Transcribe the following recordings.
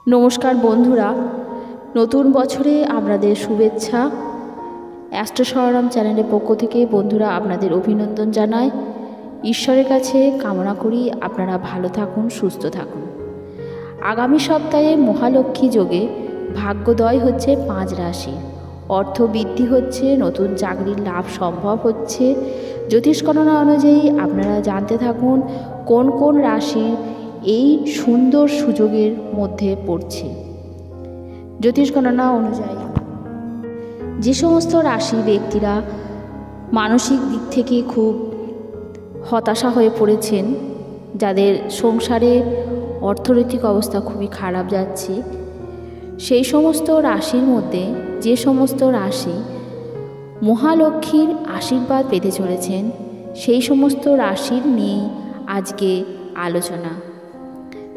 নমস্কার বন্ধুরা, নতুন বছরে আপনাদের শুভেচ্ছা। অ্যাস্ট্রো সররাম চ্যানেলের পক্ষ থেকে বন্ধুরা আপনাদের অভিনন্দন জানাই। ঈশ্বরের কাছে কামনা করি আপনারা ভালো থাকুন, সুস্থ থাকুন। আগামী সপ্তাহে মহালক্ষ্মী যোগে ভাগ্যোদয় হচ্ছে 5 রাশি, অর্থ বৃদ্ধি হচ্ছে, নতুন চাকরির লাভ সম্ভব হচ্ছে। জ্যোতিষ গণনা অনুযায়ী আপনারা জানতে থাকুন কোন কোন রাশি এই সুন্দর সুযোগের মধ্যে পড়ছে। জ্যোতিষ গণনা অনুযায়ী যে সমস্ত রাশি ব্যক্তিরা মানসিক দিক থেকে খুব হতাশা হয়ে পড়েছেন, যাদের সংসারে অর্থনৈতিক অবস্থা খুবই খারাপ যাচ্ছে, সেই সমস্ত রাশির মধ্যে যে সমস্ত রাশি মহালক্ষ্মীর আশীর্বাদ পেতে চলেছেন, সেই সমস্ত রাশির নিয়ে আজকে আলোচনা।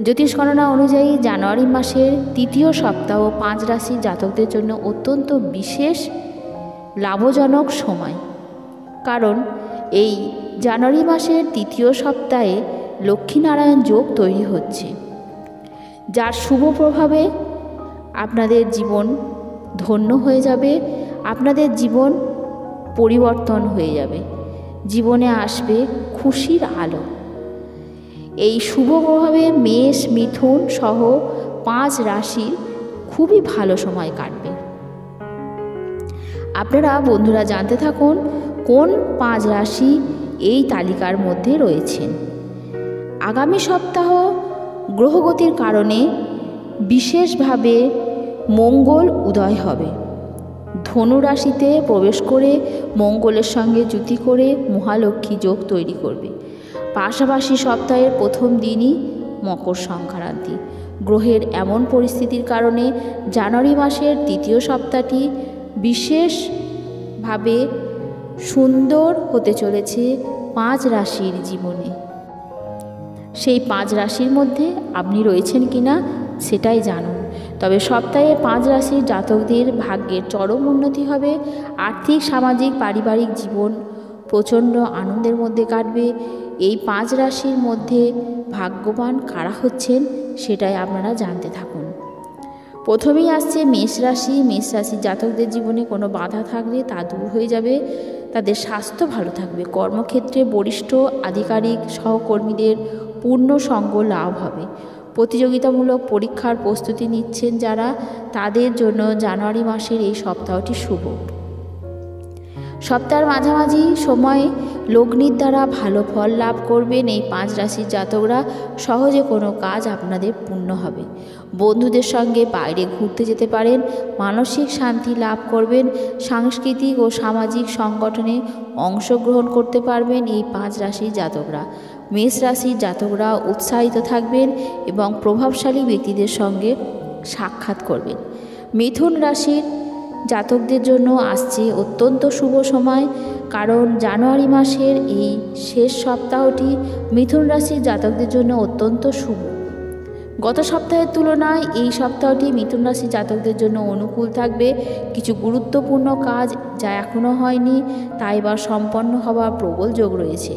জ্যোতিষ গণনা অনুযায়ী জানুয়ারি মাসের তৃতীয় সপ্তাহ 5 রাশির জাতকদের জন্য অত্যন্ত বিশেষ লাভজনক সময়। কারণ এই জানুয়ারি মাসের তৃতীয় সপ্তাহে লক্ষ্মীনারায়ণ যোগ তৈরি হচ্ছে, যার শুভ প্রভাবে আপনাদের জীবন ধন্য হয়ে যাবে, আপনাদের জীবন পরিবর্তন হয়ে যাবে, জীবনে আসবে খুশির আলো। এই শুভ প্রভাবে মেষ, মিথুন সহ 5 রাশির খুবই ভালো সময় কাটবে। আপনারা বন্ধুরা জানতে থাকুন কোন 5 রাশি এই তালিকার মধ্যে রয়েছেন। আগামী সপ্তাহ গ্রহগতির কারণে বিশেষভাবে মঙ্গল উদয় হবে। ধনু রাশিতে প্রবেশ করে মঙ্গলের সঙ্গে যুতি করে মহালক্ষ্মী যোগ তৈরি করবে। পাশাপাশি সপ্তাহের প্রথম দিনই মকর সংক্রান্তি। গ্রহের এমন পরিস্থিতির কারণে জানুয়ারি মাসের তৃতীয় সপ্তাহটি বিশেষভাবে সুন্দর হতে চলেছে 5 রাশির জীবনে। সেই 5 রাশির মধ্যে আপনি রয়েছেন কিনা সেটাই জানুন। তবে সপ্তাহে 5 রাশির জাতকদের ভাগ্যের চরম উন্নতি হবে। আর্থিক, সামাজিক, পারিবারিক জীবন প্রচণ্ড আনন্দের মধ্যে কাটবে। এই 5 রাশির মধ্যে ভাগ্যবান কারা হচ্ছেন সেটাই আপনারা জানতে থাকুন। প্রথমেই আসছে মেষ রাশি। মেষ রাশির জাতকদের জীবনে কোনো বাধা থাকলে তা দূর হয়ে যাবে, তাদের স্বাস্থ্য ভালো থাকবে। কর্মক্ষেত্রে বরিষ্ঠ আধিকারিক সহকর্মীদের পূর্ণ সঙ্গ লাভ হবে। প্রতিযোগিতামূলক পরীক্ষার প্রস্তুতি নিচ্ছেন যারা, তাদের জন্য জানুয়ারি মাসের এই সপ্তাহটি শুভ। সপ্তাহের মাঝামাঝি সময়ে লগ্নির দ্বারা ভালো ফল লাভ করবেন। এই 5 রাশির জাতকরা সহজে কোনো কাজ আপনাদের পূর্ণ হবে। বন্ধুদের সঙ্গে বাইরে ঘুরতে যেতে পারেন, মানসিক শান্তি লাভ করবেন। সাংস্কৃতিক ও সামাজিক সংগঠনে অংশগ্রহণ করতে পারবেন এই 5 রাশির জাতকরা। মেষ রাশির জাতকরা উৎসাহিত থাকবেন এবং প্রভাবশালী ব্যক্তিদের সঙ্গে সাক্ষাৎ করবেন। মিথুন রাশির জাতকদের জন্য আসছে অত্যন্ত শুভ সময়, কারণ জানুয়ারি মাসের এই শেষ সপ্তাহটি মিথুন রাশির জাতকদের জন্য অত্যন্ত শুভ। গত সপ্তাহের তুলনায় এই সপ্তাহটি মিথুন রাশির জাতকদের জন্য অনুকূল থাকবে। কিছু গুরুত্বপূর্ণ কাজ যা এখনও হয়নি তা এবার সম্পন্ন হওয়ার প্রবল যোগ রয়েছে।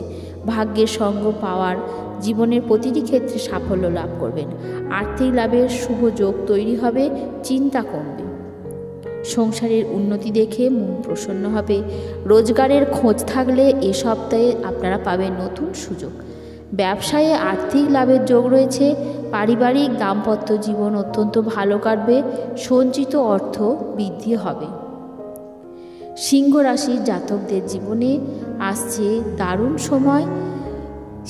ভাগ্যের সঙ্গ পাওয়ার জীবনের প্রতিটি ক্ষেত্রে সাফল্য লাভ করবেন। আর্থিক লাভের শুভ যোগ তৈরি হবে, চিন্তা কমবে। সংসারের উন্নতি দেখে মন প্রসন্ন হবে। রোজগারের খোঁজ থাকলে এ সপ্তাহে আপনারা পাবেন নতুন সুযোগ। ব্যবসায়ে আর্থিক লাভের যোগ রয়েছে। পারিবারিক দাম্পত্য জীবন অত্যন্ত ভালো কাটবে। সঞ্চিত অর্থ বৃদ্ধি হবে। সিংহ রাশির জাতকদের জীবনে আসছে দারুণ সময়।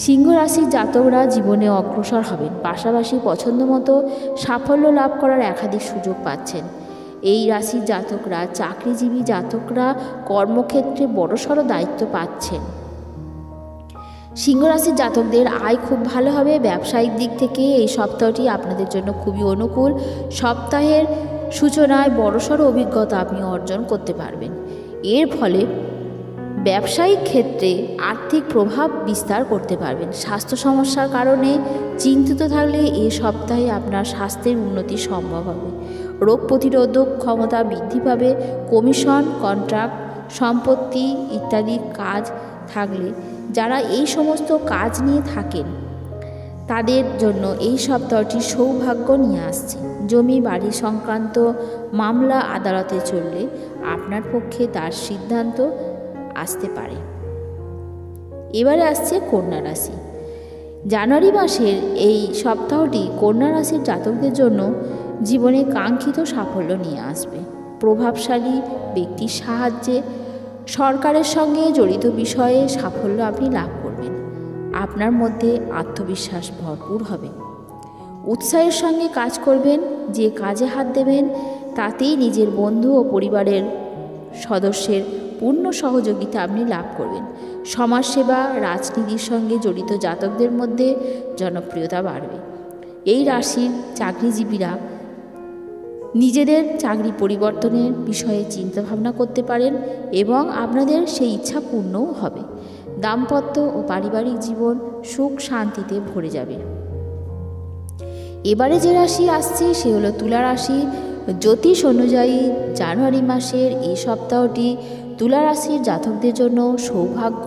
সিংহ রাশির জাতকরা জীবনে অগ্রসর হবেন, পাশাপাশি পছন্দমতো সাফল্য লাভ করার একাধিক সুযোগ পাচ্ছেন। এই রাশির জাতকরা, চাকরিজীবী জাতকরা কর্মক্ষেত্রে বড়সড় দায়িত্ব পাচ্ছেন। সিংহ রাশির জাতকদের আয় খুব ভালো হবে। ব্যবসায়িক দিক থেকে এই সপ্তাহটি আপনাদের জন্য খুবই অনুকূল। সপ্তাহের সূচনায় বড়সড় অভিজ্ঞতা আপনি অর্জন করতে পারবেন। এর ফলে ব্যবসায়িক ক্ষেত্রে আর্থিক প্রভাব বিস্তার করতে পারবেন। স্বাস্থ্য সমস্যার কারণে চিন্তিত থাকলে এই সপ্তাহে আপনার স্বাস্থ্যের উন্নতি সম্ভব হবে। রোগ প্রতিরোধক ক্ষমতা বৃদ্ধি পাবে। কমিশন, কন্ট্রাক্ট, সম্পত্তি ইত্যাদি কাজ থাকলে যারা এই সমস্ত কাজ নিয়ে থাকেন তাদের জন্য এই সপ্তাহটি সৌভাগ্য নিয়ে আসছে। জমি বাড়ি সংক্রান্ত মামলা আদালতে চললে আপনার পক্ষে তার সিদ্ধান্ত আসতে পারে। এবারে আসছে কন্যা রাশি। জানুয়ারি মাসের এই সপ্তাহটি কন্যা রাশির জাতকদের জন্য জীবনে কাঙ্ক্ষিত সাফল্য নিয়ে আসবে। প্রভাবশালী ব্যক্তির সাহায্যে সরকারের সঙ্গে জড়িত বিষয়ে সাফল্য আপনি লাভ করবেন। আপনার মধ্যে আত্মবিশ্বাস ভরপুর হবে। উৎসাহের সঙ্গে কাজ করবেন। যে কাজে হাত দেবেন তাতেই নিজের বন্ধু ও পরিবারের সদস্যের পূর্ণ সহযোগিতা আপনি লাভ করবেন। সমাজসেবা রাজনীতির সঙ্গে জড়িত জাতকদের মধ্যে জনপ্রিয়তা বাড়বে। এই রাশির চাকরিজীবীরা নিজেদের চাকরি পরিবর্তনের বিষয়ে চিন্তাভাবনা করতে পারেন এবং আপনাদের সেই ইচ্ছা পূর্ণও হবে। দাম্পত্য ও পারিবারিক জীবন সুখ শান্তিতে ভরে যাবে। এবারে যে রাশি আসছে সে হলো তুলা রাশি। জ্যোতিষ অনুযায়ী জানুয়ারি মাসের এই সপ্তাহটি তুলা রাশির জাতকদের জন্য সৌভাগ্য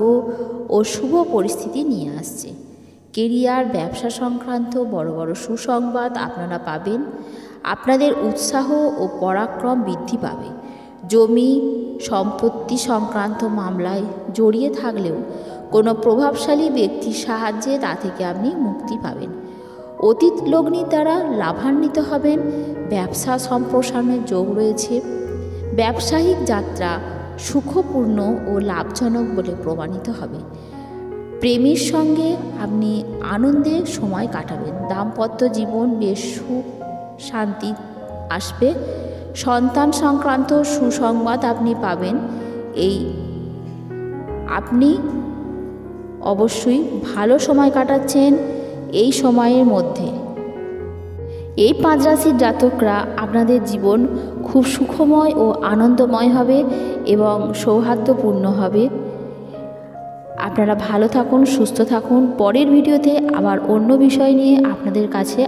ও শুভ পরিস্থিতি নিয়ে আসছে। কেরিয়ার ব্যবসা সংক্রান্ত বড় বড় সুসংবাদ আপনারা পাবেন। আপনাদের উৎসাহ ও পরাক্রম বৃদ্ধি পাবে। জমি সম্পত্তি সংক্রান্ত মামলায় জড়িয়ে থাকলেও কোনো প্রভাবশালী ব্যক্তির সাহায্যে তা থেকে আপনি মুক্তি পাবেন। অতীত লগ্নির দ্বারা লাভান্বিত হবেন। ব্যবসা সম্প্রসারণের যোগ রয়েছে। ব্যবসায়িক যাত্রা সুখপূর্ণ ও লাভজনক বলে প্রমাণিত হবে। প্রেমীর সঙ্গে আপনি আনন্দে সময় কাটাবেন। দাম্পত্য জীবন বেশ সুখ শান্তি আসবে। সন্তান সংক্রান্ত সুসংবাদ আপনি পাবেন। আপনি অবশ্যই ভালো সময় কাটাচ্ছেন এই সময়ের মধ্যে। এই 5 রাশির জাতকরা আপনাদের জীবন খুব সুখময় ও আনন্দময় হবে এবং সৌহার্দ্যপূর্ণ হবে। আপনারা ভালো থাকুন, সুস্থ থাকুন। পরের ভিডিওতে আবার অন্য বিষয় নিয়ে আপনাদের কাছে